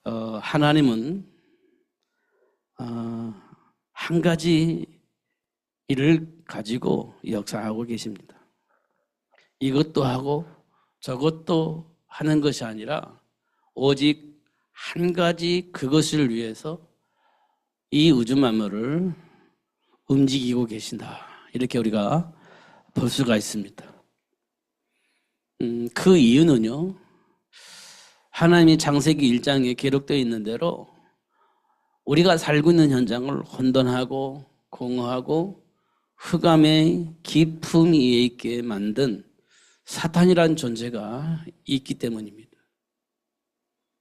하나님은 한 가지 일을 가지고 역사하고 계십니다. 이것도 하고 저것도 하는 것이 아니라 오직 한 가지 그것을 위해서 이 우주 만물을 움직이고 계신다. 이렇게 우리가 볼 수가 있습니다. 그 이유는요, 하나님이 창세기 1장에 기록되어 있는 대로 우리가 살고 있는 현장을 혼돈하고 공허하고 흑암의 깊음 위에 있게 만든 사탄이라는 존재가 있기 때문입니다.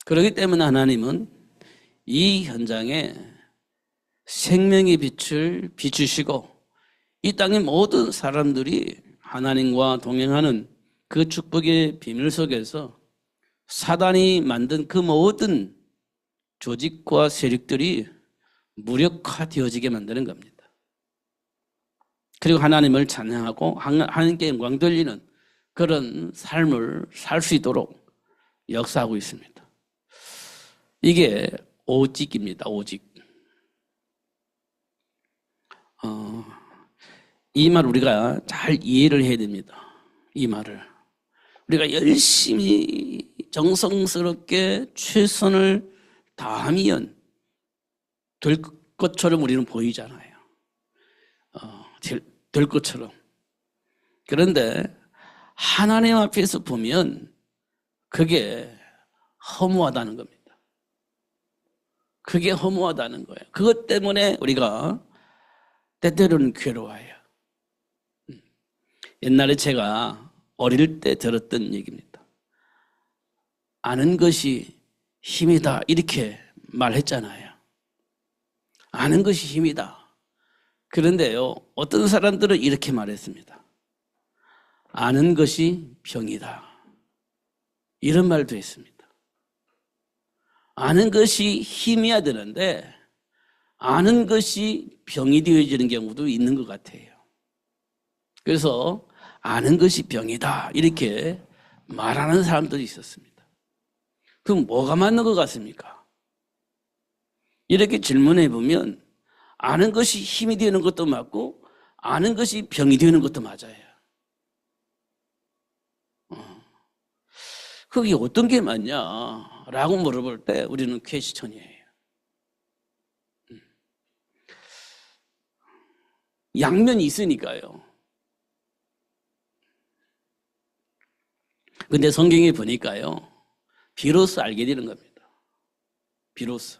그렇기 때문에 하나님은 이 현장에 생명의 빛을 비추시고 이 땅의 모든 사람들이 하나님과 동행하는 그 축복의 비밀 속에서 사단이 만든 그 모든 조직과 세력들이 무력화되어지게 만드는 겁니다. 그리고 하나님을 찬양하고 하나님께 영광 돌리는 그런 삶을 살 수 있도록 역사하고 있습니다. 이게 오직입니다. 오직. 이 말 우리가 잘 이해를 해야 됩니다. 이 말을. 우리가 열심히 정성스럽게 최선을 다하면 될 것처럼 우리는 보이잖아요. 될 것처럼. 그런데 하나님 앞에서 보면 그게 허무하다는 겁니다. 그게 허무하다는 거예요. 그것 때문에 우리가 때때로는 괴로워해요. 옛날에 제가 어릴 때 들었던 얘기입니다. 아는 것이 힘이다 이렇게 말했잖아요. 아는 것이 힘이다. 그런데요, 어떤 사람들은 이렇게 말했습니다. 아는 것이 병이다. 이런 말도 했습니다. 아는 것이 힘이어야 되는데 아는 것이 병이 되어지는 경우도 있는 것 같아요. 그래서 아는 것이 병이다 이렇게 말하는 사람들이 있었습니다. 그럼 뭐가 맞는 것 같습니까? 이렇게 질문해 보면 아는 것이 힘이 되는 것도 맞고 아는 것이 병이 되는 것도 맞아요. 그게 어떤 게 맞냐라고 물어볼 때 우리는 퀘스천이에요. 양면이 있으니까요. 근데 성경에 보니까요, 비로소 알게 되는 겁니다. 비로소.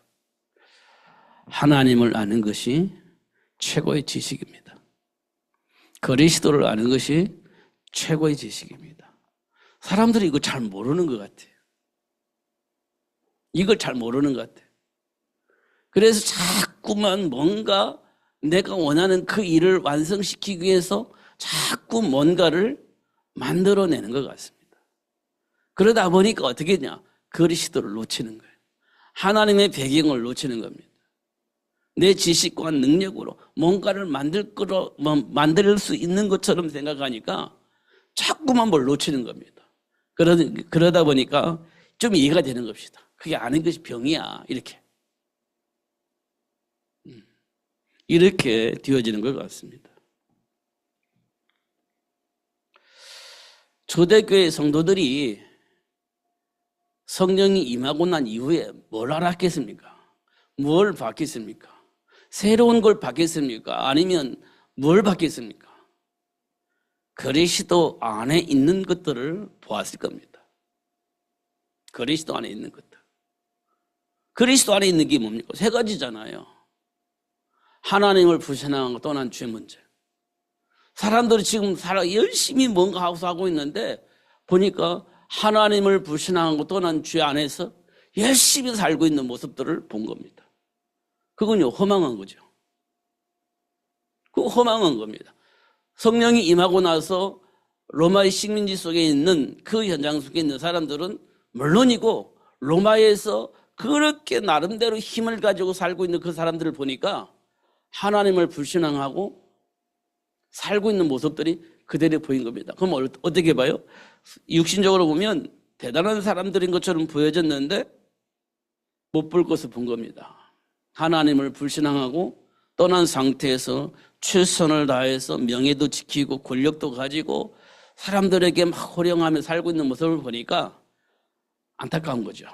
하나님을 아는 것이 최고의 지식입니다. 그리스도를 아는 것이 최고의 지식입니다. 사람들이 이거 잘 모르는 것 같아요. 이걸 잘 모르는 것 같아요. 그래서 자꾸만 뭔가 내가 원하는 그 일을 완성시키기 위해서 자꾸 뭔가를 만들어내는 것 같습니다. 그러다 보니까 어떻게 했냐? 그리스도를 놓치는 거예요. 하나님의 배경을 놓치는 겁니다. 내 지식과 능력으로 뭔가를 만들 수 있는 것처럼 생각하니까 자꾸만 뭘 놓치는 겁니다. 그러다 보니까 좀 이해가 되는 겁니다. 그게 아는 것이 병이야. 이렇게 되어지는 것 같습니다. 초대교회 성도들이 성령이 임하고 난 이후에 뭘 알았겠습니까? 뭘 받겠습니까? 새로운 걸 받겠습니까? 아니면 뭘 받겠습니까? 그리스도 안에 있는 것들을 보았을 겁니다. 그리스도 안에 있는 것들. 그리스도 안에 있는 게 뭡니까? 세 가지잖아요. 하나님을 불신하고 떠난 죄 문제. 사람들이 지금 열심히 뭔가 하고 있는데 보니까 하나님을 불신하고 떠난 죄 안에서 열심히 살고 있는 모습들을 본 겁니다. 그건요, 허망한 거죠. 그거 허망한 겁니다. 성령이 임하고 나서 로마의 식민지 속에 있는 그 현장 속에 있는 사람들은 물론이고 로마에서 그렇게 나름대로 힘을 가지고 살고 있는 그 사람들을 보니까 하나님을 불신앙하고 살고 있는 모습들이 그대로 보인 겁니다. 그럼 어떻게 봐요? 육신적으로 보면 대단한 사람들인 것처럼 보여졌는데 못 볼 것을 본 겁니다. 하나님을 불신앙하고 떠난 상태에서 최선을 다해서 명예도 지키고 권력도 가지고 사람들에게 막 호령하며 살고 있는 모습을 보니까 안타까운 거죠.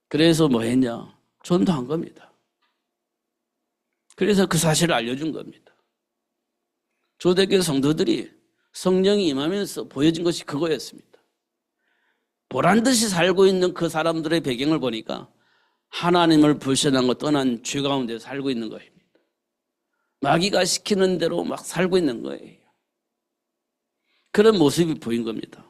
그래서 뭐 했냐? 전도한 겁니다. 그래서 그 사실을 알려준 겁니다. 초대교회 성도들이 성령이 임하면서 보여진 것이 그거였습니다. 보란듯이 살고 있는 그 사람들의 배경을 보니까 하나님을 불신하고 떠난 죄 가운데 살고 있는 것입니다. 마귀가 시키는 대로 막 살고 있는 거예요. 그런 모습이 보인 겁니다.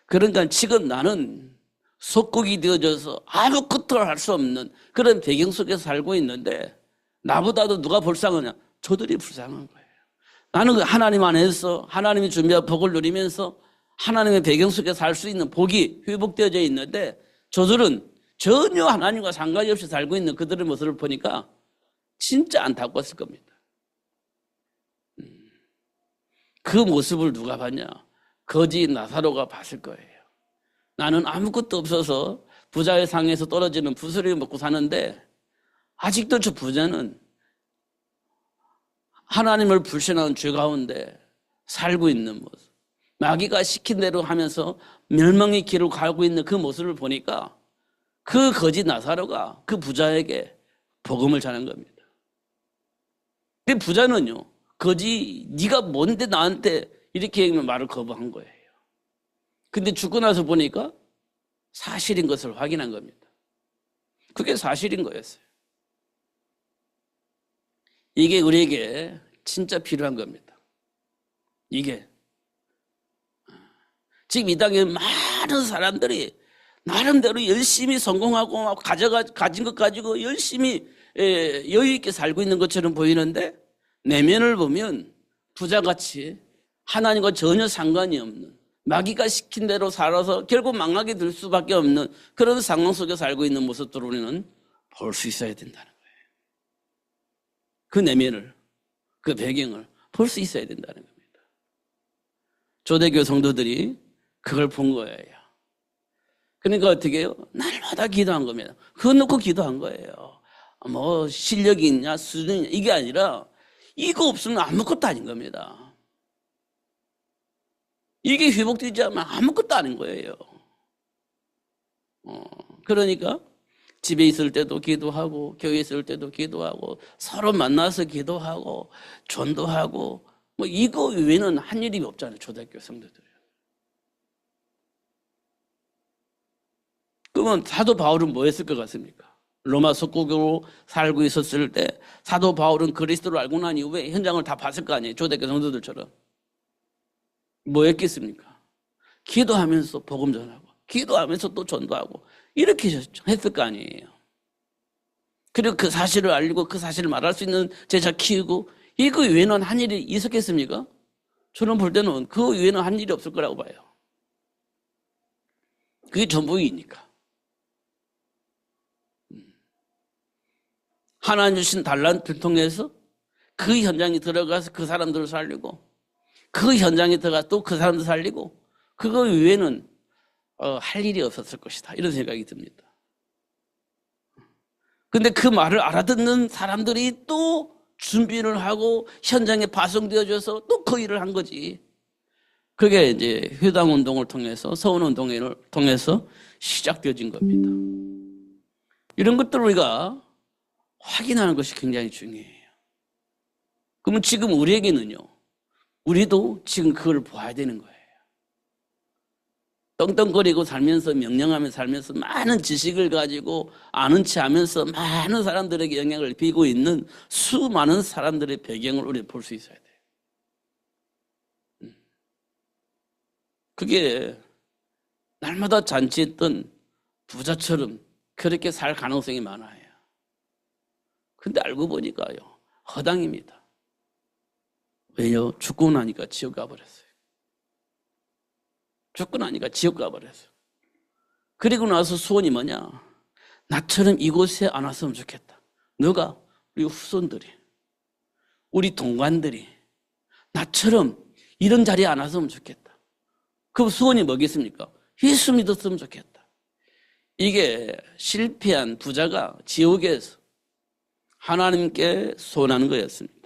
그러니까 지금 나는 속국이 되어져서 아무것도 할 수 없는 그런 배경 속에 살고 있는데 나보다도 누가 불쌍하냐? 저들이 불쌍한 거예요. 나는 하나님 안에서 하나님이 준비한 복을 누리면서 하나님의 배경 속에 살 수 있는 복이 회복되어져 있는데 저들은 전혀 하나님과 상관이 없이 살고 있는 그들의 모습을 보니까 진짜 안타까웠을 겁니다. 그 모습을 누가 봤냐? 거지 나사로가 봤을 거예요. 나는 아무것도 없어서 부자의 상에서 떨어지는 부스러기 먹고 사는데 아직도 저 부자는 하나님을 불신하는 죄 가운데 살고 있는 모습, 마귀가 시킨 대로 하면서 멸망의 길을 가고 있는 그 모습을 보니까 그 거지 나사로가 그 부자에게 복음을 전한 겁니다. 그 부자는요, 거지 네가 뭔데 나한테 이렇게 말을 거부한 거예요. 근데 죽고 나서 보니까 사실인 것을 확인한 겁니다. 그게 사실인 거였어요. 이게 우리에게 진짜 필요한 겁니다. 이게 지금 이 땅에 많은 사람들이 나름대로 열심히 성공하고 막 가진 것 가지고 열심히 여유 있게 살고 있는 것처럼 보이는데 내면을 보면 부자같이 하나님과 전혀 상관이 없는 마귀가 시킨 대로 살아서 결국 망하게 될 수밖에 없는 그런 상황 속에 살고 있는 모습들을 우리는 볼 수 있어야 된다는 거예요. 그 내면을, 그 배경을 볼 수 있어야 된다는 겁니다. 초대교회 성도들이 그걸 본 거예요. 그러니까 어떻게 해요? 날마다 기도한 겁니다. 그거 놓고 기도한 거예요. 뭐 실력이 있냐 수준이 있냐 이게 아니라 이거 없으면 아무것도 아닌 겁니다. 이게 회복되지 않으면 아무것도 아닌 거예요. 그러니까 집에 있을 때도 기도하고 교회에 있을 때도 기도하고 서로 만나서 기도하고 전도하고 뭐 이거 외에는 한 일이 없잖아요. 초대교회 성도들. 그러면 사도 바울은 뭐 했을 것 같습니까? 로마 속국으로 살고 있었을 때 사도 바울은 그리스도를 알고 난 이후에 현장을 다 봤을 거 아니에요. 초대교회 성도들처럼. 뭐 했겠습니까? 기도하면서 복음 전하고 기도하면서 또 전도하고 이렇게 했을 거 아니에요. 그리고 그 사실을 알리고 그 사실을 말할 수 있는 제자 키우고 이거 외에는 한 일이 있었겠습니까? 저는 볼 때는 그 외에는 한 일이 없을 거라고 봐요. 그게 전부이니까. 하나님 주신 달란트를 통해서 그 현장에 들어가서 그 사람들을 살리고 그 현장에 들어가서 또 그 사람들 살리고 그거 외에는 할 일이 없었을 것이다. 이런 생각이 듭니다. 근데 그 말을 알아듣는 사람들이 또 준비를 하고 현장에 파송되어져서 또 그 일을 한 거지. 그게 이제 회당운동을 통해서 서원운동을 통해서 시작되어진 겁니다. 이런 것들을 우리가 확인하는 것이 굉장히 중요해요. 그러면 지금 우리에게는요. 우리도 지금 그걸 봐야 되는 거예요. 떵떵거리고 살면서 명령하며 살면서 많은 지식을 가지고 아는 체 하면서 많은 사람들에게 영향을 비고 있는 수많은 사람들의 배경을 우리 볼 수 있어야 돼요. 그게 날마다 잔치했던 부자처럼 그렇게 살 가능성이 많아요. 근데 알고 보니까요. 허당입니다. 왜요? 죽고 나니까 지옥 가버렸어요. 죽고 나니까 지옥 가버렸어요. 그리고 나서 소원이 뭐냐? 나처럼 이곳에 안 왔으면 좋겠다. 누가? 우리 후손들이, 우리 동관들이 나처럼 이런 자리에 안 왔으면 좋겠다. 그 소원이 뭐겠습니까? 예수 믿었으면 좋겠다. 이게 실패한 부자가 지옥에서 하나님께 소원하는 거였습니다.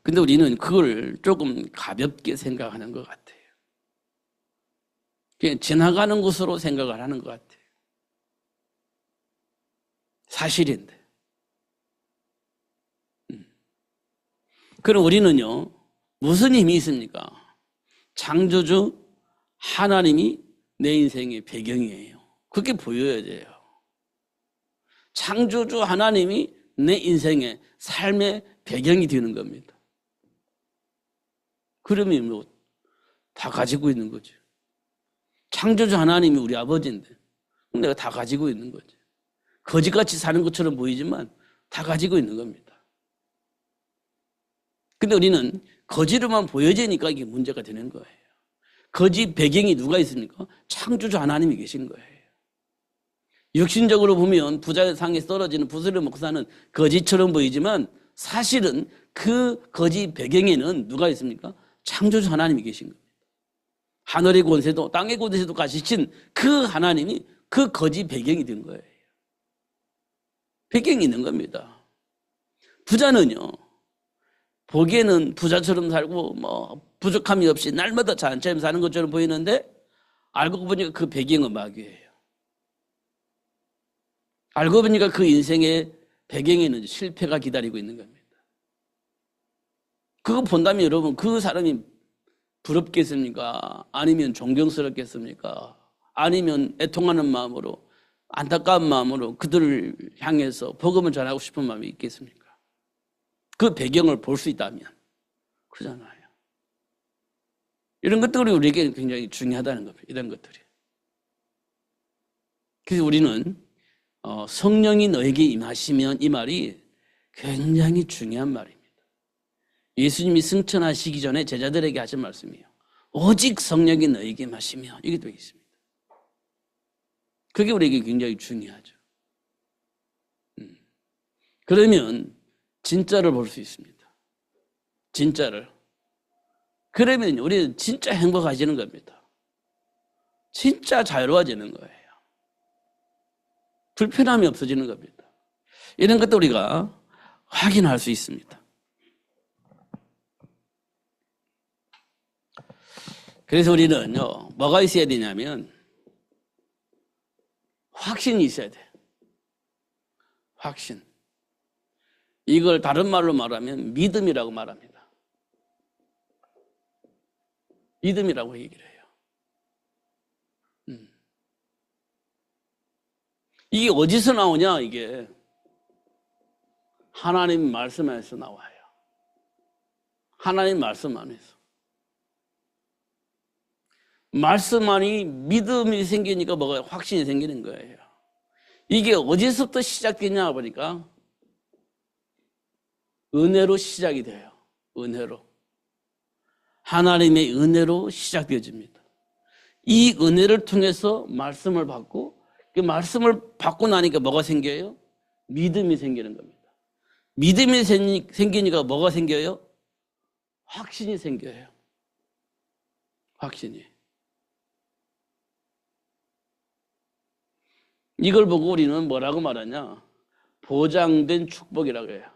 근데 우리는 그걸 조금 가볍게 생각하는 것 같아요. 그냥 지나가는 것으로 생각을 하는 것 같아요. 사실인데. 그럼 우리는요, 무슨 힘이 있습니까? 창조주 하나님이 내 인생의 배경이에요. 그렇게 보여야 돼요. 창조주 하나님이 내 인생의 삶의 배경이 되는 겁니다. 그러면 뭐 다 가지고 있는 거죠. 창조주 하나님이 우리 아버지인데 내가 다 가지고 있는 거죠. 거지같이 사는 것처럼 보이지만 다 가지고 있는 겁니다. 근데 우리는 거지로만 보여지니까 이게 문제가 되는 거예요. 거지 배경이 누가 있습니까? 창조주 하나님이 계신 거예요. 육신적으로 보면 부자의 상에 떨어지는 부스를 먹고 사는 거지처럼 보이지만 사실은 그 거지 배경에는 누가 있습니까? 창조주 하나님이 계신 겁니다. 하늘의 권세도 땅의 권세도 가지신 그 하나님이 그 거지 배경이 된 거예요. 배경이 있는 겁니다. 부자는요, 보기에는 부자처럼 살고 뭐 부족함이 없이 날마다 잔처럼 사는 것처럼 보이는데 알고 보니까 그 배경은 마귀예요. 알고 보니까 그 인생의 배경에는 실패가 기다리고 있는 겁니다. 그거 본다면 여러분 그 사람이 부럽겠습니까? 아니면 존경스럽겠습니까? 아니면 애통하는 마음으로 안타까운 마음으로 그들을 향해서 복음을 전하고 싶은 마음이 있겠습니까? 그 배경을 볼 수 있다면 그렇잖아요. 이런 것들이 우리에게 굉장히 중요하다는 겁니다. 이런 것들이. 그래서 우리는 성령이 너에게 임하시면 이 말이 굉장히 중요한 말입니다. 예수님이 승천하시기 전에 제자들에게 하신 말씀이에요. 오직 성령이 너에게 임하시면 이게 되어 있습니다. 그게 우리에게 굉장히 중요하죠. 그러면 진짜를 볼 수 있습니다. 진짜를. 그러면 우리는 진짜 행복해지는 겁니다. 진짜 자유로워지는 거예요. 불편함이 없어지는 겁니다. 이런 것도 우리가 확인할 수 있습니다. 그래서 우리는요, 뭐가 있어야 되냐면 확신이 있어야 돼요. 확신. 이걸 다른 말로 말하면 믿음이라고 말합니다. 믿음이라고 얘기를 해요. 이게 어디서 나오냐, 이게. 하나님 말씀 안에서 나와요. 하나님 말씀 안에서. 말씀 안이 믿음이 생기니까 뭐가 확신이 생기는 거예요. 이게 어디서부터 시작되냐 보니까 은혜로 시작이 돼요. 은혜로. 하나님의 은혜로 시작되어집니다. 이 은혜를 통해서 말씀을 받고 그 말씀을 받고 나니까 뭐가 생겨요? 믿음이 생기는 겁니다. 믿음이 생기니까 뭐가 생겨요? 확신이 생겨요. 확신이. 이걸 보고 우리는 뭐라고 말하냐? 보장된 축복이라고 해요.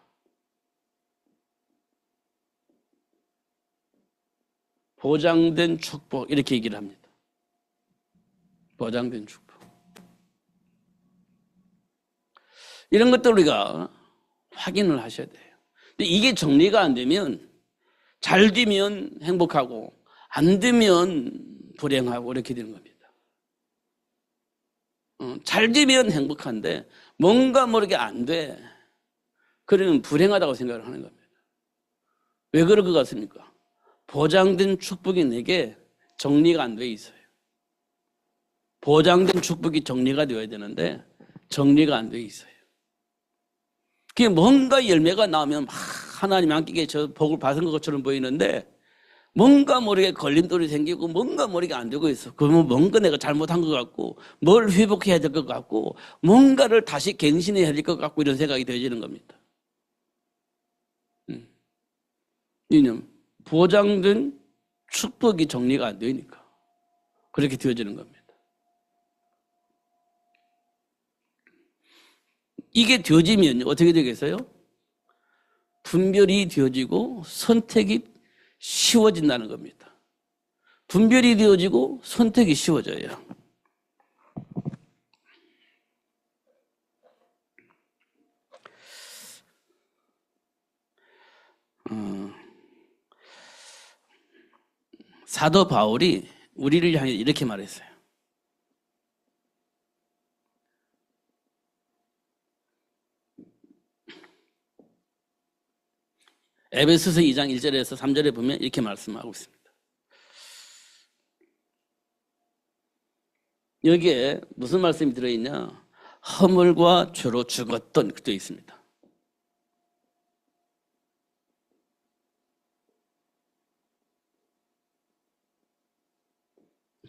보장된 축복 이렇게 얘기를 합니다. 보장된 축복. 이런 것들 우리가 확인을 하셔야 돼요. 근데 이게 정리가 안 되면 잘 되면 행복하고 안 되면 불행하고 이렇게 되는 겁니다. 잘 되면 행복한데 뭔가 모르게 안 돼. 그러면 불행하다고 생각을 하는 겁니다. 왜 그럴 것 같습니까? 보장된 축복이 내게 정리가 안 돼 있어요. 보장된 축복이 정리가 되어야 되는데 정리가 안 돼 있어요. 그게 뭔가 열매가 나오면 막 하나님 함께 저 복을 받은 것처럼 보이는데 뭔가 모르게 걸림돌이 생기고 뭔가 모르게 안 되고 있어. 그러면 뭔가 내가 잘못한 것 같고 뭘 회복해야 될 것 같고 뭔가를 다시 갱신해야 될 것 같고 이런 생각이 되어지는 겁니다. 왜냐면 보장된 축복이 정리가 안 되니까 그렇게 되어지는 겁니다. 이게 되어지면 어떻게 되겠어요? 분별이 되어지고 선택이 쉬워진다는 겁니다. 분별이 되어지고 선택이 쉬워져요. 사도 바울이 우리를 향해 이렇게 말했어요. 에베소서 2장 1절에서 3절에 보면 이렇게 말씀하고 있습니다. 여기에 무슨 말씀이 들어있냐? 허물과 죄로 죽었던 그렇게 되어 있습니다.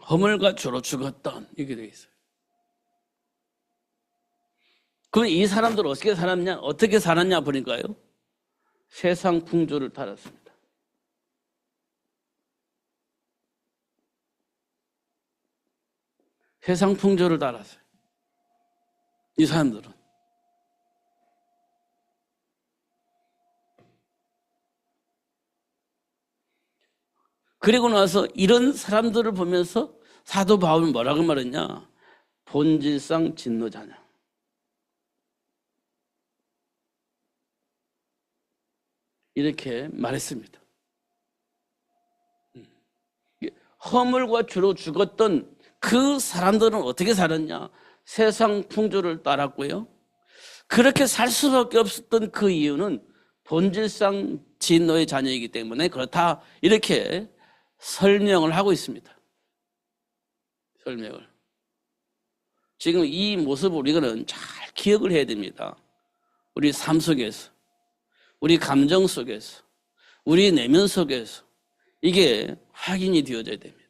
허물과 죄로 죽었던 이렇게 되어 있어요. 그럼 이 사람들 어떻게 살았냐? 어떻게 살았냐 보니까요. 세상 풍조를 따랐습니다. 세상 풍조를 따랐어요. 이 사람들은. 그리고 나서 이런 사람들을 보면서 사도 바울은 뭐라고 말했냐? 본질상 진노자냐. 이렇게 말했습니다. 허물과 죄로 죽었던 그 사람들은 어떻게 살았냐? 세상 풍조를 따랐고요. 그렇게 살 수밖에 없었던 그 이유는 본질상 진노의 자녀이기 때문에 그렇다. 이렇게 설명을 하고 있습니다. 설명을. 지금 이 모습을 우리는 잘 기억을 해야 됩니다. 우리 삶 속에서, 우리 감정 속에서, 우리 내면 속에서 이게 확인이 되어져야 됩니다.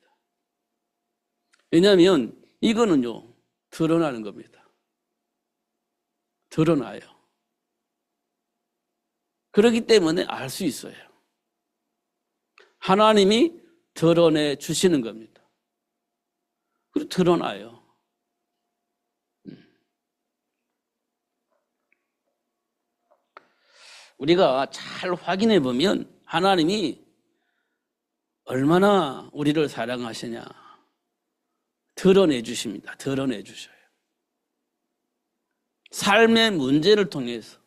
왜냐하면 이거는요, 드러나는 겁니다. 드러나요. 그렇기 때문에 알 수 있어요. 하나님이 드러내 주시는 겁니다. 그리고 드러나요. 우리가 잘 확인해 보면 하나님이 얼마나 우리를 사랑하시냐 드러내 주십니다. 드러내 주셔요. 삶의 문제를 통해서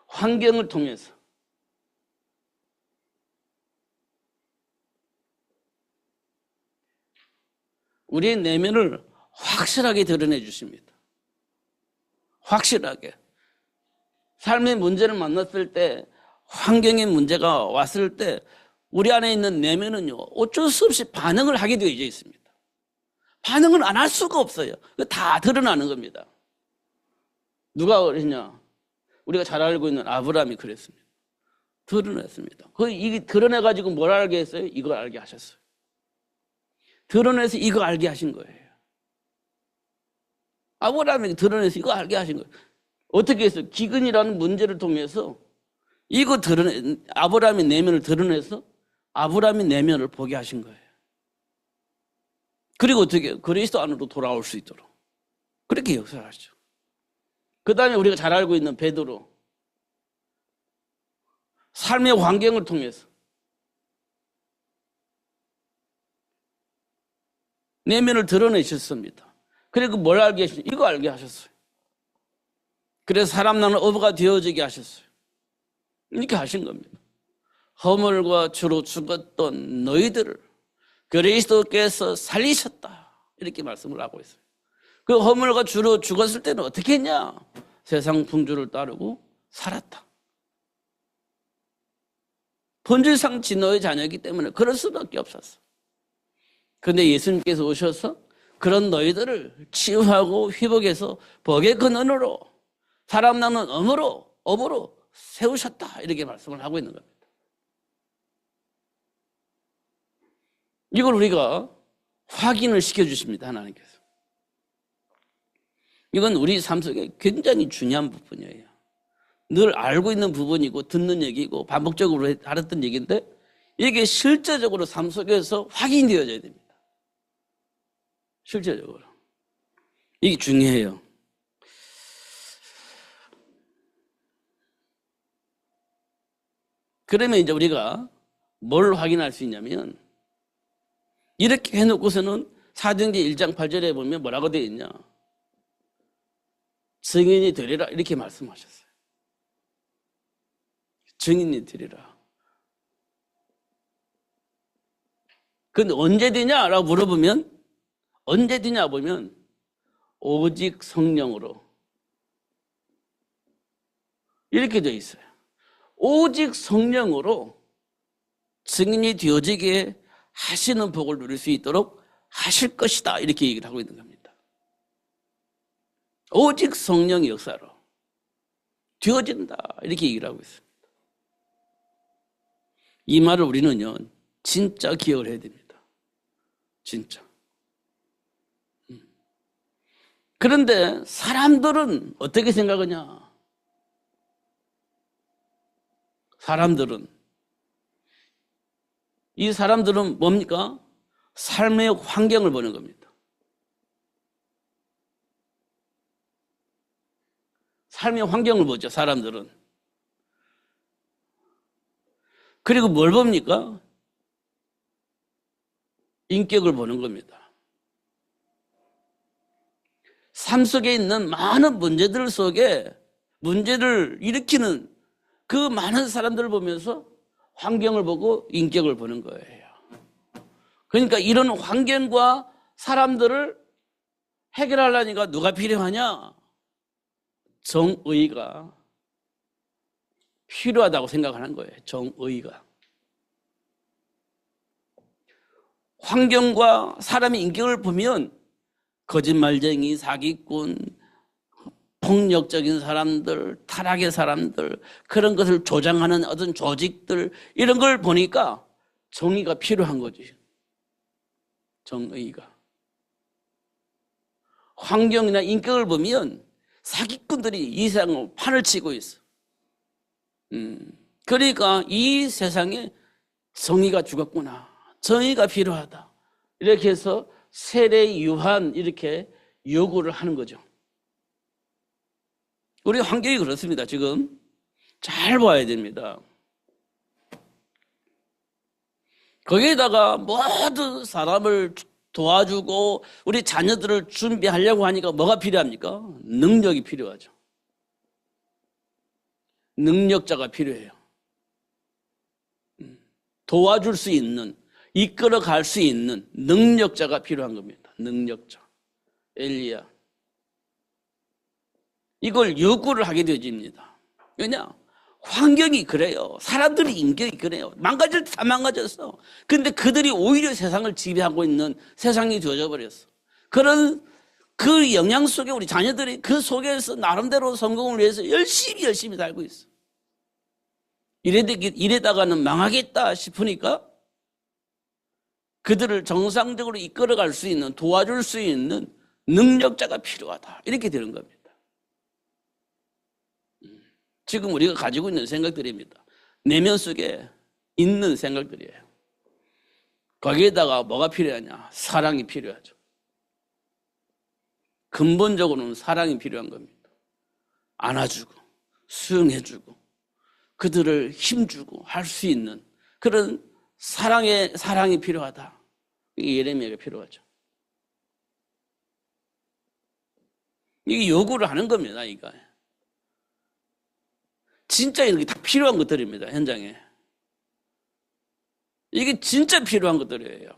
환경을 통해서 우리의 내면을 확실하게 드러내 주십니다. 확실하게. 삶의 문제를 만났을 때, 환경의 문제가 왔을 때 우리 안에 있는 내면은요, 어쩔 수 없이 반응을 하게 되어 있습니다. 반응을 안 할 수가 없어요. 다 드러나는 겁니다. 누가 그랬냐? 우리가 잘 알고 있는 아브라함이 그랬습니다. 드러냈습니다. 이게 드러내가지고 뭘 알게 했어요? 이걸 알게 하셨어요. 드러내서 이거 알게 하신 거예요. 아브라함에게 드러내서 이거 알게 하신 거예요. 어떻게 했어요? 기근이라는 문제를 통해서 이거 아브라함의 내면을 드러내서 아브라함의 내면을 보게 하신 거예요. 그리고 어떻게 그리스도 안으로 돌아올 수 있도록 그렇게 역사를 하죠. 그 다음에 우리가 잘 알고 있는 베드로, 삶의 환경을 통해서 내면을 드러내셨습니다. 그리고 뭘 알게 하셨어요? 이거 알게 하셨어요. 그래서 사람 나는 어부가 되어지게 하셨어요. 이렇게 하신 겁니다. 허물과 죄로 죽었던 너희들을 그리스도께서 살리셨다. 이렇게 말씀을 하고 있어요. 그 허물과 죄로 죽었을 때는 어떻게 했냐? 세상 풍조를 따르고 살았다. 본질상 진노의 자녀이기 때문에 그럴 수밖에 없었어. 그런데 예수님께서 오셔서 그런 너희들을 치유하고 회복해서 복의 근원으로 사람 낳는 업으로 세우셨다. 이렇게 말씀을 하고 있는 겁니다. 이걸 우리가 확인을 시켜주십니다. 하나님께서. 이건 우리 삶 속에 굉장히 중요한 부분이에요. 늘 알고 있는 부분이고 듣는 얘기고 반복적으로 알았던 얘기인데 이게 실제적으로 삶 속에서 확인되어져야 됩니다. 실제적으로. 이게 중요해요. 그러면 이제 우리가 뭘 확인할 수 있냐면, 이렇게 해놓고서는 사도행전 1장 8절에 보면 뭐라고 되어 있냐? 증인이 되리라 이렇게 말씀하셨어요. 증인이 되리라. 근데 언제 되냐라고 물어보면, 언제 되냐 보면 오직 성령으로 이렇게 되어 있어요. 오직 성령으로 증인이 되어지게 하시는 복을 누릴 수 있도록 하실 것이다 이렇게 얘기를 하고 있는 겁니다. 오직 성령의 역사로 되어진다 이렇게 얘기를 하고 있습니다. 이 말을 우리는요 진짜 기억을 해야 됩니다. 진짜. 그런데 사람들은 어떻게 생각하냐? 이 사람들은 뭡니까? 삶의 환경을 보는 겁니다. 삶의 환경을 보죠, 사람들은. 그리고 뭘 봅니까? 인격을 보는 겁니다. 삶 속에 있는 많은 문제들 속에 문제를 일으키는 그 많은 사람들을 보면서 환경을 보고 인격을 보는 거예요. 그러니까 이런 환경과 사람들을 해결하려니까 누가 필요하냐? 정의가 필요하다고 생각하는 거예요. 정의가. 환경과 사람의 인격을 보면 거짓말쟁이, 사기꾼, 폭력적인 사람들, 타락의 사람들, 그런 것을 조장하는 어떤 조직들, 이런 걸 보니까 정의가 필요한 거지. 정의가. 환경이나 인격을 보면 사기꾼들이 이 세상을 판을 치고 있어. 그러니까 이 세상에 정의가 죽었구나. 정의가 필요하다. 이렇게 해서 세례 유한 이렇게 요구를 하는 거죠. 우리 환경이 그렇습니다. 지금 잘 봐야 됩니다. 거기에다가 모든 사람을 도와주고 우리 자녀들을 준비하려고 하니까 뭐가 필요합니까? 능력이 필요하죠. 능력자가 필요해요. 도와줄 수 있는, 이끌어갈 수 있는 능력자가 필요한 겁니다. 능력자. 엘리야. 이걸 요구를 하게 되어집니다. 왜냐? 환경이 그래요. 사람들이 인격이 그래요. 망가질 때 다 망가졌어. 근데 그들이 오히려 세상을 지배하고 있는 세상이 되어져 버렸어. 그런 그 영향 속에 우리 자녀들이 그 속에서 나름대로 성공을 위해서 열심히 살고 있어. 이래다가는 망하겠다 싶으니까 그들을 정상적으로 이끌어갈 수 있는, 도와줄 수 있는 능력자가 필요하다. 이렇게 되는 겁니다. 지금 우리가 가지고 있는 생각들입니다. 내면 속에 있는 생각들이에요. 거기에다가 뭐가 필요하냐? 사랑이 필요하죠. 근본적으로는 사랑이 필요한 겁니다. 안아주고 수용해주고 그들을 힘주고 할 수 있는 그런 사랑이 필요하다. 이게 예레미야가 필요하죠. 이게 요구를 하는 겁니다. 이거 진짜 이렇게 다 필요한 것들입니다. 현장에. 이게 진짜 필요한 것들이에요.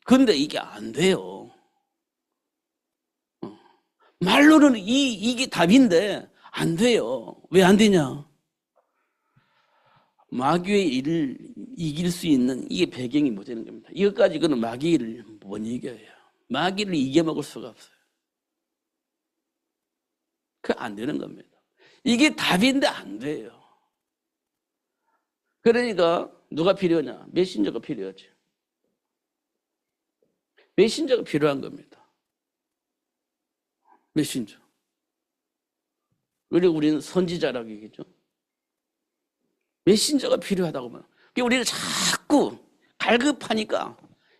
근데 이게 안 돼요. 말로는 이게 답인데 안 돼요. 왜 안 되냐? 마귀의 일을 이길 수 있는 이게 배경이 못 되는 겁니다. 이것까지 그는 마귀를 못 이겨요. 마귀를 이겨먹을 수가 없어요. 그게 안 되는 겁니다. 이게 답인데 안 돼요. 그러니까 누가 필요하냐? 메신저가 필요하죠. 메신저가 필요한 겁니다. 메신저. 그리고 우리는 선지자라고 얘기죠. 메신저가 필요하다고 말해요. 우리는 자꾸 갈급하니까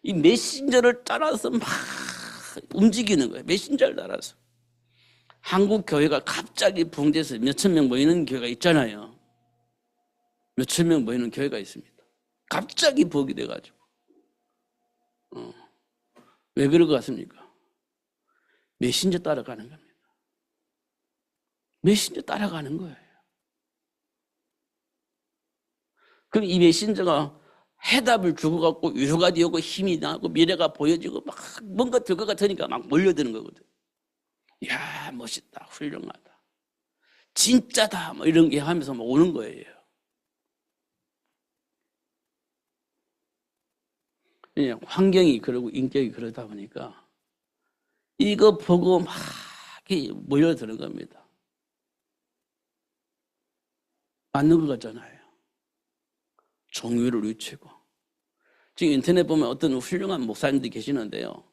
이 메신저를 따라서 막 움직이는 거예요. 메신저를 따라서. 한국 교회가 갑자기 부흥돼서 몇천 명 모이는 교회가 있잖아요. 몇천 명 모이는 교회가 있습니다. 갑자기 부흥이 돼가지고. 왜 그럴 것 같습니까? 메신저 따라가는 겁니다. 메신저 따라가는 거예요. 그럼 이 메신저가 해답을 주고갖고 위로가 되고 힘이 나고 미래가 보여지고 막 뭔가 될 것 같으니까 막 몰려드는 거거든. 이야, 멋있다, 훌륭하다, 진짜다, 뭐 이런 게 하면서 막 오는 거예요. 그냥 환경이 그러고 인격이 그러다 보니까 이거 보고 막 몰려드는 겁니다. 맞는 것 같잖아요. 정의를 외치고. 지금 인터넷 보면 어떤 훌륭한 목사님들이 계시는데요.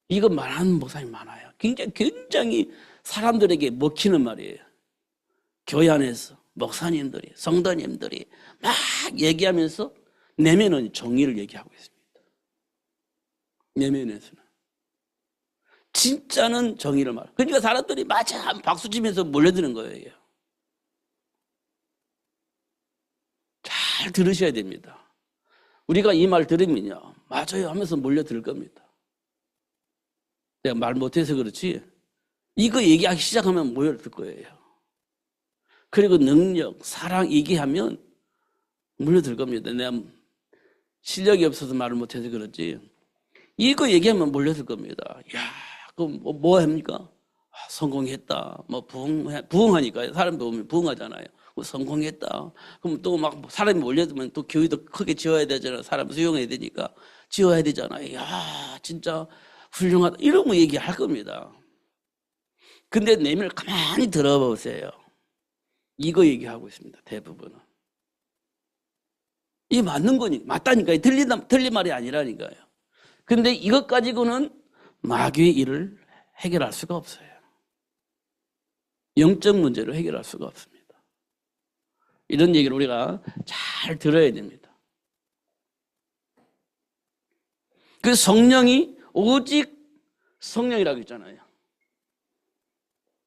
이거 말하는 목사님 많아요. 굉장히 사람들에게 먹히는 말이에요. 교회 안에서 목사님들이, 성도님들이 막 얘기하면서 내면은 정의를 얘기하고 있습니다. 내면에서는. 진짜는 정의를 말해요. 그러니까 사람들이 맞아 박수치면서 몰려드는 거예요. 잘 들으셔야 됩니다. 우리가 이 말 들으면요, 맞아요 하면서 몰려들 겁니다. 내가 말 못해서 그렇지 이거 얘기하기 시작하면 몰려들 거예요. 그리고 능력, 사랑 얘기하면 몰려들 겁니다. 내가 실력이 없어서 말을 못해서 그렇지 이거 얘기하면 몰려들 겁니다. 야, 그럼 뭐 합니까? 성공했다. 뭐 부흥하니까 사람 보면 부흥하잖아요. 성공했다. 그럼 또 막 사람이 몰려들면 또 교회도 크게 지어야 되잖아요. 사람 수용해야 되니까 지어야 되잖아요. 야, 진짜 훌륭하다. 이런 거 얘기할 겁니다. 근데 내면을 가만히 들어보세요. 이거 얘기하고 있습니다. 대부분은. 이게 맞는 거니 맞다니까요. 틀린 말이 아니라니까요. 근데 이것 가지고는 마귀의 일을 해결할 수가 없어요. 영적 문제를 해결할 수가 없습니다. 이런 얘기를 우리가 잘 들어야 됩니다. 그 성령이 오직 성령이라고 했잖아요.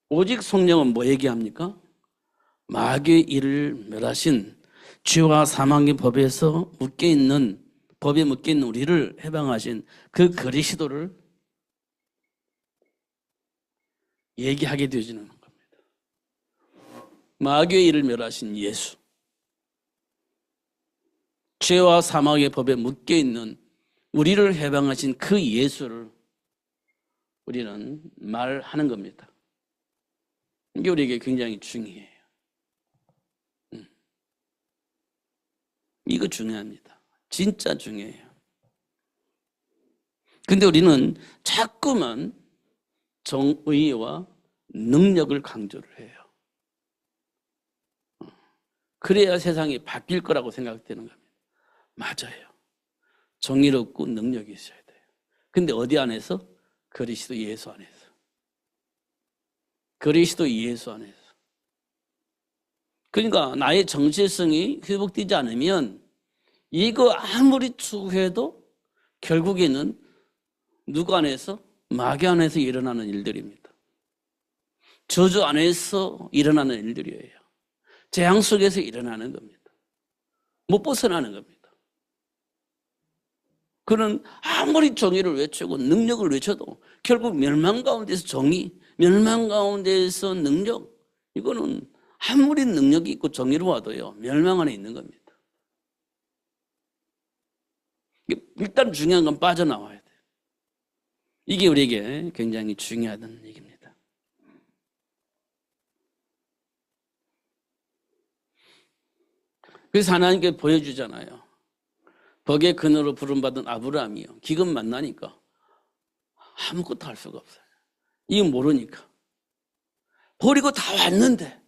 오직 성령은 뭐 얘기합니까? 마귀의 일을 멸하신 죄와 사망의 법에 묶여있는 우리를 해방하신 그 그리스도를 얘기하게 되어지는 겁니다. 마귀의 일을 멸하신 예수, 죄와 사망의 법에 묶여있는 우리를 해방하신 그 예수를 우리는 말하는 겁니다. 이게 우리에게 굉장히 중요해요. 이거 중요합니다. 진짜 중요해요. 근데 우리는 자꾸만 정의와 능력을 강조를 해요. 그래야 세상이 바뀔 거라고 생각되는 겁니다. 맞아요. 정의롭고 능력이 있어야 돼요. 근데 어디 안에서? 그리스도 예수 안에서. 그리스도 예수 안에서. 그러니까 나의 정체성이 회복되지 않으면 이거 아무리 추구해도 결국에는 누구 안에서? 마귀 안에서 일어나는 일들입니다. 저주 안에서 일어나는 일들이에요. 재앙 속에서 일어나는 겁니다. 못 벗어나는 겁니다. 그는 아무리 정의를 외치고 능력을 외쳐도 결국 멸망 가운데서 정의, 멸망 가운데서 능력, 이거는 아무리 능력이 있고 정의로워도요, 멸망 안에 있는 겁니다. 일단 중요한 건 빠져나와야 돼요. 이게 우리에게 굉장히 중요하다는 얘기입니다. 그래서 하나님께 보여주잖아요. 덕의 근으로 부름받은 아브라함이요. 기근 만나니까 아무것도 할 수가 없어요. 이건 모르니까. 버리고 다 왔는데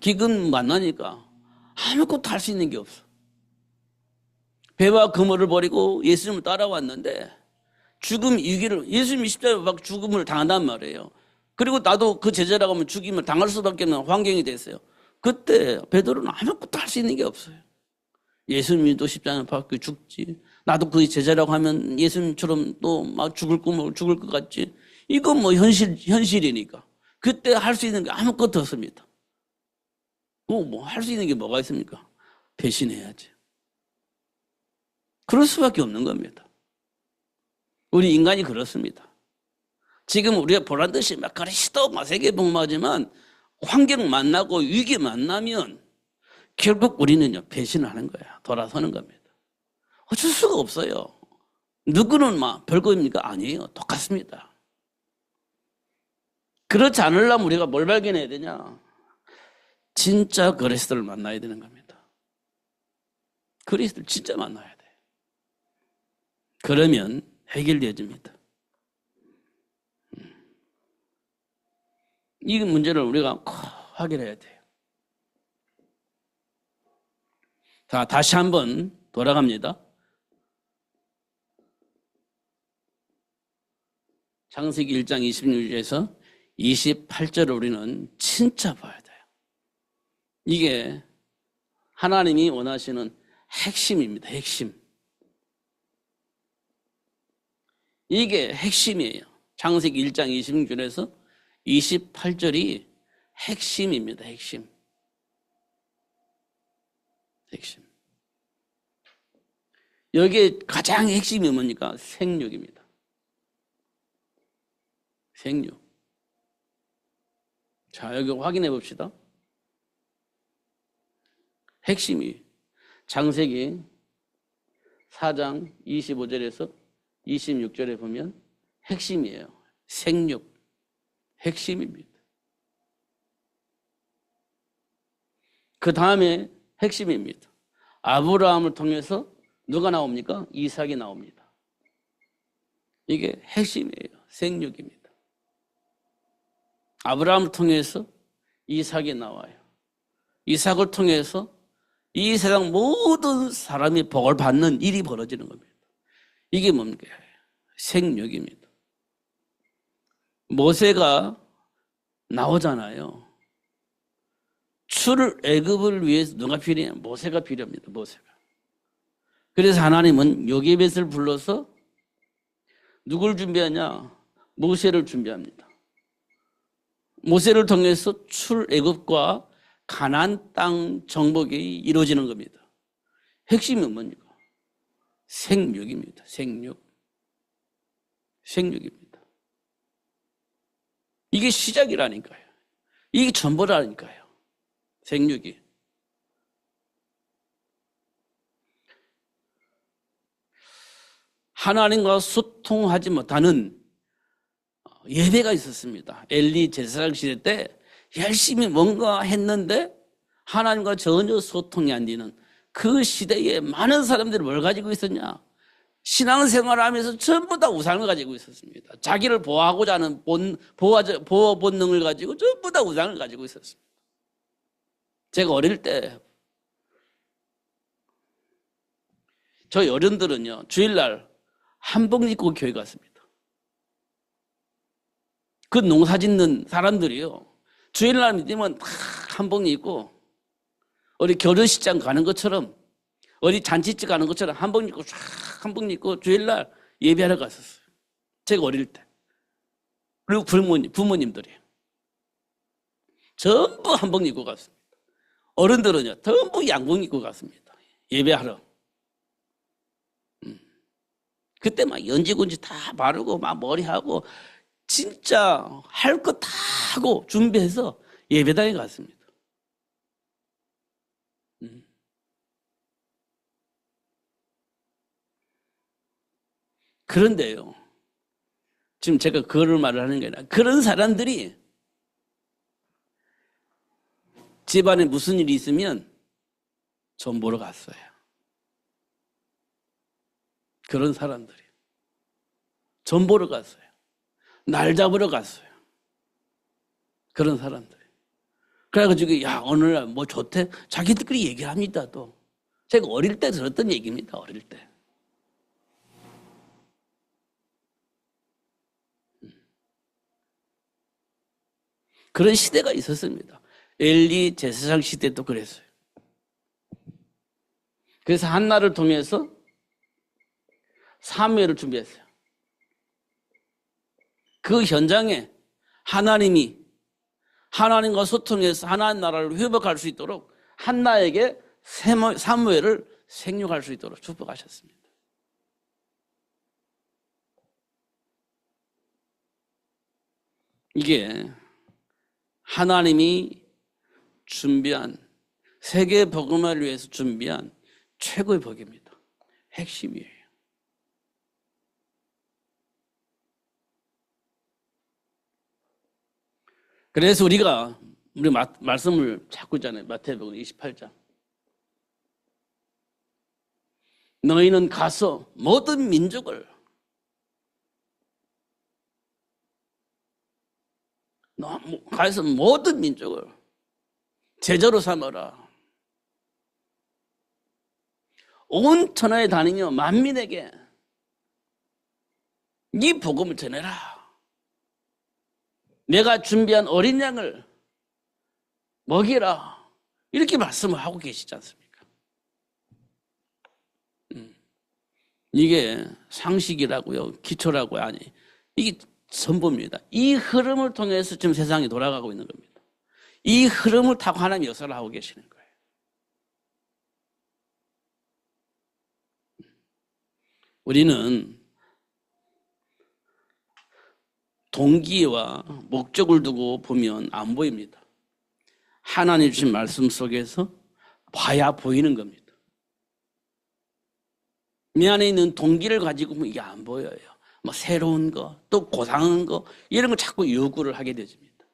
기근 만나니까 아무것도 할 수 있는 게 없어. 배와 그물을 버리고 예수님을 따라왔는데 죽음 위기를, 예수님이 십자가에 막 죽음을 당한단 말이에요. 그리고 나도 그 제자라고 하면 죽임을 당할 수밖에 없는 환경이 됐어요. 그때 베드로는 아무것도 할 수 있는 게 없어요. 예수님도 십자가에 박혀 죽지, 나도 그의 제자라고 하면 예수님처럼 또 막 죽을 것 같지. 이건 뭐 현실이니까. 그때 할 수 있는 게 아무것도 없습니다. 뭐 할 수 있는 게 뭐가 있습니까? 배신해야지. 그럴 수밖에 없는 겁니다. 우리 인간이 그렇습니다. 지금 우리가 보란 듯이 막 그리스도 막 세계복음하지만 환경 만나고 위기 만나면 결국 우리는요 배신하는 거야. 돌아서는 겁니다. 어쩔 수가 없어요. 누구는 막 별거입니까? 아니에요. 똑같습니다. 그렇지 않으려면 우리가 뭘 발견해야 되냐? 진짜 그리스도를 만나야 되는 겁니다. 그리스도를 진짜 만나야 돼. 그러면 해결되어집니다. 이 문제를 우리가 확인해야 돼요. 자, 다시 한번 돌아갑니다. 창세기 1장 26절에서 28절을 우리는 진짜 봐야 돼요. 이게 하나님이 원하시는 핵심입니다. 핵심. 이게 핵심이에요. 창세기 1장 26절에서 28절이 핵심입니다. 핵심. 여기에 가장 핵심이 뭡니까? 생육입니다. 생육. 자, 여기 확인해 봅시다. 핵심이 창세기 4장 25절에서 26절에 보면 핵심이에요. 생육. 핵심입니다. 그 다음에 핵심입니다. 아브라함을 통해서 누가 나옵니까? 이삭이 나옵니다. 이게 핵심이에요. 생육입니다. 아브라함을 통해서 이삭이 나와요. 이삭을 통해서 이 세상 모든 사람이 복을 받는 일이 벌어지는 겁니다. 이게 뭡니까? 생육입니다. 모세가 나오잖아요. 출애굽을 위해서 누가 필요해요? 모세가 필요합니다. 모세가. 그래서 하나님은 요게벳을 불러서 누굴 준비하냐? 모세를 준비합니다. 모세를 통해서 출애굽과 가나안 땅 정복이 이루어지는 겁니다. 핵심은 뭡니까? 생육입니다. 생육입니다. 이게 시작이라니까요. 이게 전부라니까요. 생육이. 하나님과 소통하지 못하는 예배가 있었습니다. 엘리 제사장 시대 때 열심히 뭔가 했는데 하나님과 전혀 소통이 안 되는 그 시대에 많은 사람들이 뭘 가지고 있었냐? 신앙생활을 하면서 전부 다 우상을 가지고 있었습니다. 자기를 보호하고자 하는 보호 본능을 가지고 전부 다 우상을 가지고 있었습니다. 제가 어릴 때 저희 어른들은요 주일날 한복 입고 교회 갔습니다. 그 농사 짓는 사람들이요 주일날 되면 다 한복 입고 어디 결혼식장 가는 것처럼 어디 잔치집 가는 것처럼 한복 입고 쫙 한복 입고 주일날 예배하러 갔었어요. 제가 어릴 때. 그리고 부모님들이 전부 한복 입고 갔습니다. 어른들은요 전부 양복 입고 갔습니다. 예배하러. 그때 막 연지군지 다 바르고 막 머리하고 진짜 할 거 다 하고 준비해서 예배당에 갔습니다. 그런데요, 지금 제가 그거를 말을 하는 게 아니라 그런 사람들이 집안에 무슨 일이 있으면 전 보러 갔어요. 그런 사람들이 전 보러 갔어요. 날 잡으러 갔어요. 그런 사람들이. 그래가지고 야 오늘 뭐 좋대 자기들끼리 얘기를 합니다. 또 제가 어릴 때 들었던 얘기입니다. 어릴 때. 그런 시대가 있었습니다. 엘리 제사장 시대도 그랬어요. 그래서 한나를 통해서 사무엘을 준비했어요. 그 현장에 하나님과 소통해서 하나님 나라를 회복할 수 있도록 한나에게 사무엘을 생육할 수 있도록 축복하셨습니다. 이게 하나님이 준비한 세계 복음화를 위해서 준비한 최고의 복입니다. 핵심이에요. 그래서 우리 말씀을 자꾸 있잖아요. 마태복음 28장. 너희는 가서 모든 민족을 제자로 삼아라. 온 천하에 다니며 만민에게 이 복음을 전해라. 내가 준비한 어린 양을 먹이라. 이렇게 말씀을 하고 계시지 않습니까? 이게 상식이라고요, 기초라고요, 아니, 이게 전부입니다. 이 흐름을 통해서 지금 세상이 돌아가고 있는 겁니다. 이 흐름을 타고 하나님이 역사를 하고 계시는 거예요. 우리는 동기와 목적을 두고 보면 안 보입니다. 하나님 주신 말씀 속에서 봐야 보이는 겁니다. 내 안에 있는 동기를 가지고 보면 이게 안 보여요. 뭐 새로운 거, 또 고상한 거, 이런 걸 자꾸 요구를 하게 되집니다.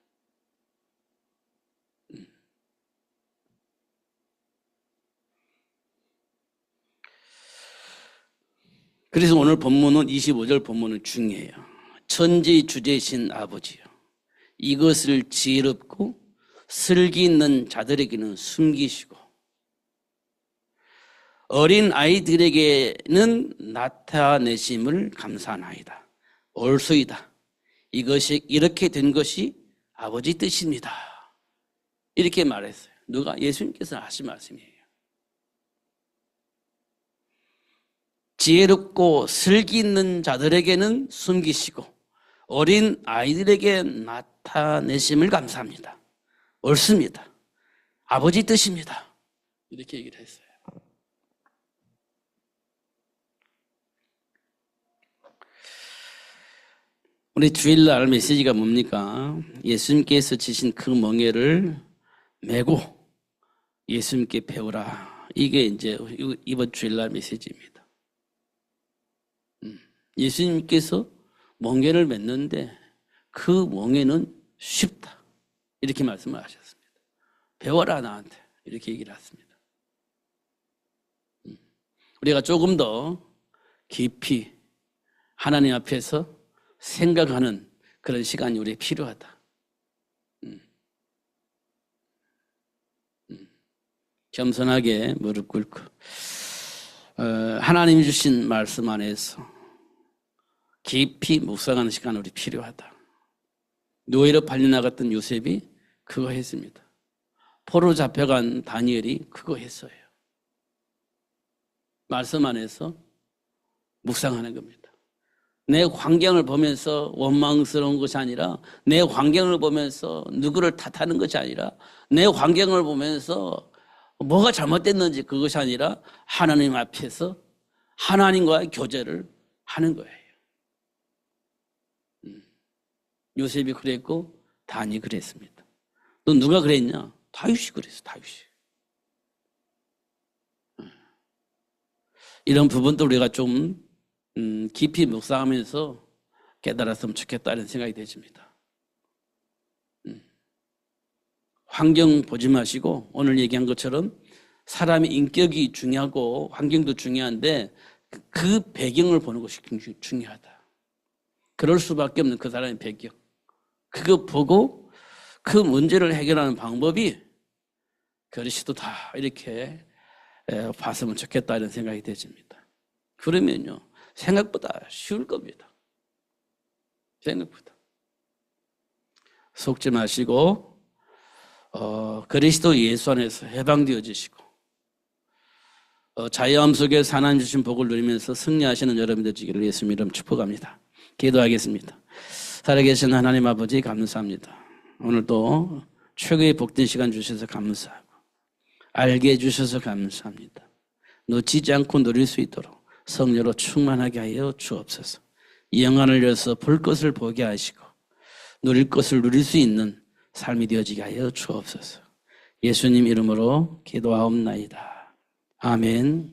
그래서 오늘 본문은 25절 본문은 중요해요. 천지 주제신 아버지요, 이것을 지혜롭고 슬기 있는 자들에게는 숨기시고 어린 아이들에게는 나타내심을 감사하나이다. 옳소이다. 이것이 이렇게 된 것이 아버지 뜻입니다. 이렇게 말했어요. 누가? 예수님께서 하신 말씀이에요. 지혜롭고 슬기 있는 자들에게는 숨기시고 어린 아이들에게 나타내심을 감사합니다. 옳습니다. 아버지 뜻입니다. 이렇게 얘기를 했어요. 우리 주일날 메시지가 뭡니까? 예수님께서 지신 그 멍에를 메고 예수님께 배우라. 이게 이제 이번 주일날 메시지입니다. 예수님께서 멍에를 맸는데 그 멍에는 쉽다. 이렇게 말씀을 하셨습니다. 배워라 나한테. 이렇게 얘기를 했습니다. 우리가 조금 더 깊이 하나님 앞에서 생각하는 그런 시간이 우리에게 필요하다. 겸손하게 무릎 꿇고 하나님이 주신 말씀 안에서 깊이 묵상하는 시간 우리 필요하다. 노예로 팔려나갔던 요셉이 그거 했습니다. 포로 잡혀간 다니엘이 그거 했어요. 말씀 안에서 묵상하는 겁니다. 내 환경을 보면서 원망스러운 것이 아니라, 내 환경을 보면서 누구를 탓하는 것이 아니라, 내 환경을 보면서 뭐가 잘못됐는지 그것이 아니라 하나님 앞에서 하나님과의 교제를 하는 거예요. 요셉이 그랬고 다니 그랬습니다. 또 누가 그랬냐? 다윗이 그랬어. 다윗이. 이런 부분도 우리가 좀 깊이 묵상하면서 깨달았으면 좋겠다는 생각이 되집니다. 환경 보지 마시고 오늘 얘기한 것처럼 사람의 인격이 중요하고 환경도 중요한데 그 배경을 보는 것이 굉장히 중요하다. 그럴 수밖에 없는 그 사람의 배경. 그거 보고 그 문제를 해결하는 방법이 그리스도다. 이렇게 봤으면 좋겠다 이런 생각이 되집니다. 그러면요. 생각보다 쉬울 겁니다. 생각보다. 속지 마시고 그리스도 예수 안에서 해방되어지시고 자유함 속에서 하나님 주신 복을 누리면서 승리하시는 여러분들 되기를 예수님 이름 축복합니다. 기도하겠습니다. 살아계신 하나님 아버지 감사합니다. 오늘도 최고의 복된 시간 주셔서 감사하고 알게 해주셔서 감사합니다. 놓치지 않고 누릴 수 있도록 성령으로 충만하게 하여 주옵소서. 영안을 열어서 볼 것을 보게 하시고 누릴 것을 누릴 수 있는 삶이 되어지게 하여 주옵소서. 예수님 이름으로 기도하옵나이다. 아멘.